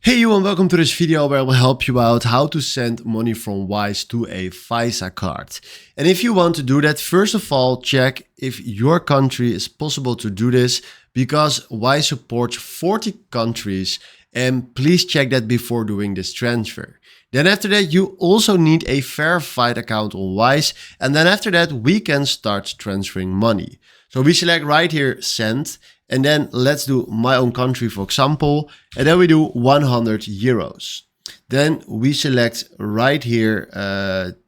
Hey you and welcome to this video where I will help you out how to send money from Wise to a Visa card. And if you want to do that, first of all, check if your country is possible to do this because Wise supports 40 countries and please check that before doing this transfer. Then after that, you also need a verified account on Wise, and then after that, we can start transferring money. So we select right here, send, and then let's do my own country, for example, and then we do 100 euros. Then we select right here,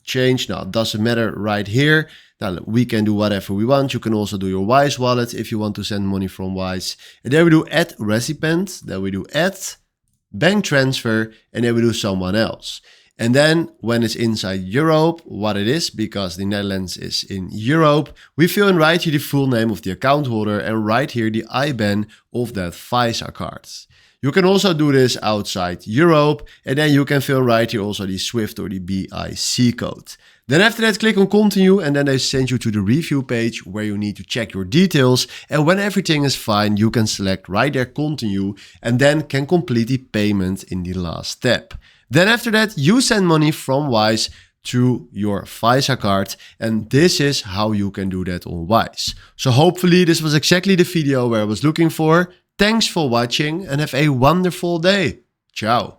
change. Now, it doesn't matter right here. Now we can do whatever we want. You can also do your Wise wallet if you want to send money from Wise. And then we do add recipient, then we do add, bank transfer, and then we do someone else. And then when it's inside Europe, what it is, because the Netherlands is in Europe, we fill in right here the full name of the account holder and right here the IBAN of that Visa card. You can also do this outside Europe, and then you can fill right here also the SWIFT or the BIC code. Then after that, click on continue, and then they send you to the review page where you need to check your details. And when everything is fine, you can select right there continue and then can complete the payment in the last step. Then after that, you send money from Wise to your Visa card, and this is how you can do that on Wise. So hopefully this was exactly the video where I was looking for. Thanks for watching and have a wonderful day. Ciao.